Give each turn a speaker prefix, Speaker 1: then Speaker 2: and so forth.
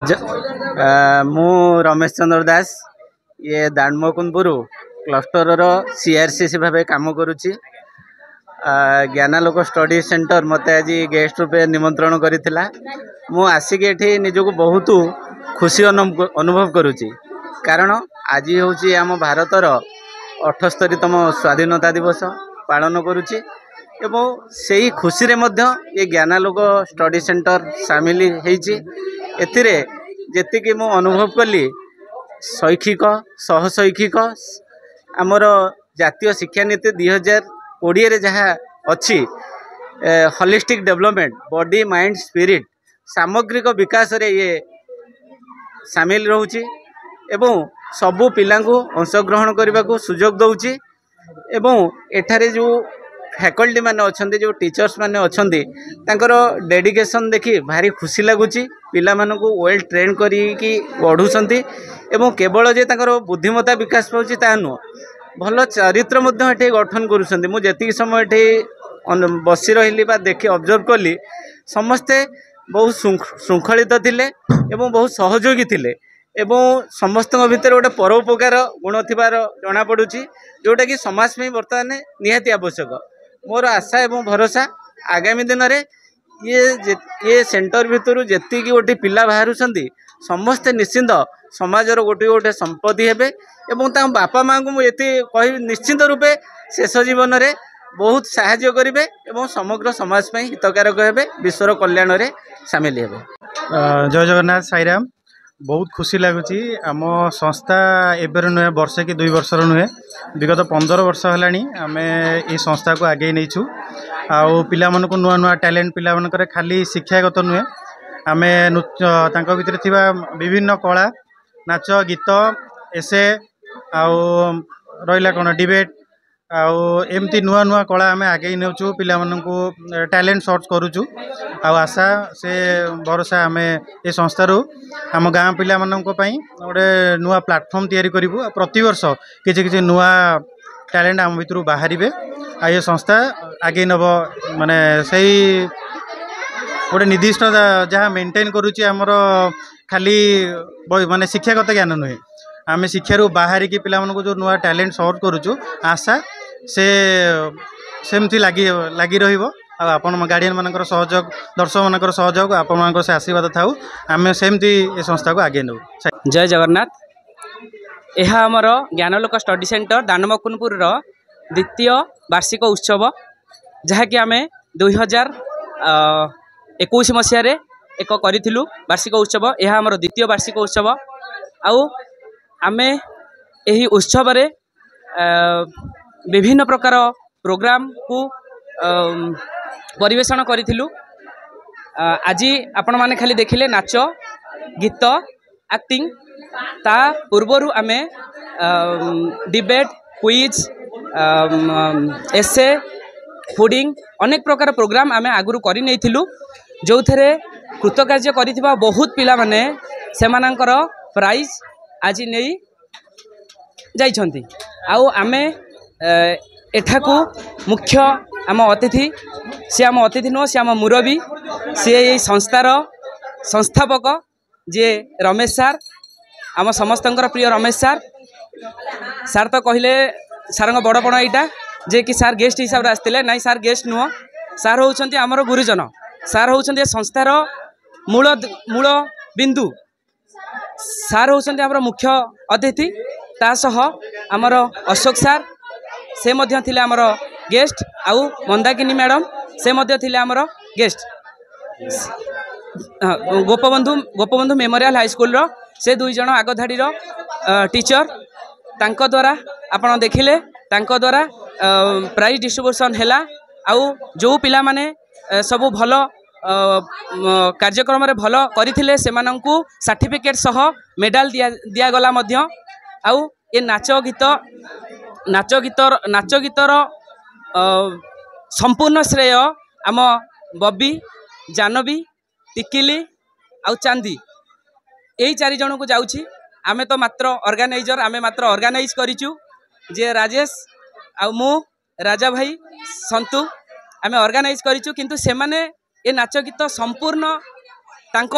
Speaker 1: मु रमेश चंद्र दास ये दाणमकुंदपुर cluster CRCC भाव काम करुच्ची। ज्ञानालोक स्टडी सेंटर मत आज गेस्ट रूपे निमंत्रण करथिला। मु आसिक एठी निजको बहुत खुशी अनुभव करुच्ची, कारण आज हूँ आम भारतर 78तम स्वाधीनता दिवस पालन करुच्ची एवं से ही खुशी रे मध्य ये ज्ञानालोक स्टडी सेंटर सामिल होईची। एथिरे जेतिकी मु अनुभव कली शैक्षिक सहशैक्षिक आमर जातीय शिक्षा नीति 2020 रे जहाँ अच्छी holistic development body mind spirit सामग्रिक विकास रे ये सामिल रहउची एवं सबु पिलांकु अंशग्रहण करने को सुजोग दउची एवं एठारे जो फैकल्टी माने अछंती जो टीचर्स माने अछंती तांकर डेडिकेशन देखि भारी खुशी लगुची। पिला मानकु वेल ट्रेन करी कि पढ़ुछंती एवं केवल जे तांकर बुद्धिमत्ता विकास पाउची ता नु भल चरित्र मध्य एठी गठन करूछंती। मु जेति समय एठी बसी रहिली बा देखि ऑब्जर्व कली समस्ते बहुत श्रृंखलित थिले एवं बहुत सहयोगी थिले एवं समस्त भितर गोटे परोपकार गुण थिबार जना पड़ुची, जोटा कि समाज में बर्तमान निहाती आवश्यक। मोर आशा एवं भरोसा आगामी दिन में ये सेंटर भितर जी गोटे पिला बाहर समस्ते निश्चिंत समाजर गोटे गोटे संपत्ति हेबे एवं बापा माँ को मुझे कह निश्चिंत रूपे शेष जीवन में बहुत साहाय्य करेंगे एवं समग्र समाज में हितकारक हेबे विश्वर कल्याण में सामिल हेबे।
Speaker 2: जय जगन्नाथ साईराम। बहुत खुशी लगुच आम संस्था एबर नुहे वर्षे कि 2 वर्षर नुहे विगत 15 वर्ष है आम ये संस्था को आगे नहीं आउ पिला मन को नुआ नुआ टैलेंट पिला मन खाली शिक्षागत नुहे आम भीतर थिबा विभिन्न कला नाच गीत एसे आउ रहिला कौन डिबेट आउ एमती नुआ नुआ कला आम आगे नेउछु पिला मन को टैलेंट सर्च करूछु। आउ आशा से भरोसा आम ये संस्थारू आम गाँ पिला मानक पई गोटे नुआ प्लेटफॉर्म तैयारी करिवु। प्रति वर्ष किछि किछि नुआ टैलेंट आम भितरु बाहरिबे आ ये संस्था आगे नब माने सही गोटे निर्दिष्ट जहाँ मेंटेन करुच्ची आमर खाली माने शिक्षागत ज्ञान नुहे आम शिक्षारू बाहर की पिला मानक जो नुआ टैलेंट सर्च करुचु आशा से सेमती लगी रहिबो। आपण गार्डियन मानकर सहयोग दर्शक मानकर सहयोग आपण मानकर से आशीर्वाद थाउ आम सेमती ए संस्था को आगे नौ।
Speaker 3: जय जगन्नाथ। यह आमर ज्ञानलोक स्टडी सेंटर दाणमकुंदपुर द्वितीय वार्षिक उत्सव जहाँकि आम 2021 मसीह एक करूँ वार्षिक उत्सव। यह आमर द्वितीय वार्षिक उत्सव आउ आम यही उत्सव विभिन्न प्रकार प्रोग्राम को परिवेषण करूँ। आज आपण माने खाली देखिले नाच गीत एक्टिंग ता पूर्वर आम डिबेट क्विज एसे फूडिंग अनेक प्रकार प्रोग्राम आम आगुरी कर नहीं जो थे कृतकार्य कर बहुत पिला माने सेमानंकर प्राइज आज नहीं जाइछंती। आउ आमे एठाकू मुख्य आम अतिथि सी आम अतिथि नुह सी आम मुरबी सी ये संस्थार संस्थापक जे रमेश सार आम समस्तंकर प्रिय रमेश सार सार तो कहले सार बड़पण यहाँ जे कि सार गेस्ट हिसाब से आसते ना सार गेस्ट नुह सार होउछंती आमर गुरुजन सार होउछंती संस्थार मूल मूल बिंदु सार होउछंती आमर मुख्य अतिथि तासह आमर अशोक सार से मध्य थिले आमर गेस्ट आउ मंदाकिनी मैडम से मध्य थिले आमर guest Gopabandhu memorial high school रो से 2 जन आगधाड़ी टीचर तांको द्वारा आपण देखिले तांको द्वारा प्राइज डिस्ट्रीब्यूशन हैला आउ जो पिला माने सबु भलो कार्यक्रम रे भलो करिथिले सेमानंकु सर्टिफिकेट सह मेडल दिया गला मध्य आउ ये नाच गीतर संपूर्ण श्रेय आम बबी जानवी टिकिली आउ चांदी यही 4 जन को जाउछि। आमे तो मात्र ऑर्गेनाइजर आमे मात्र ऑर्गेनाइज करिचु जे राजेश आउ मु राजा भाई संतु आमे ऑर्गेनाइज करिचु किंतु से माने ए नाच गीत संपूर्ण तांको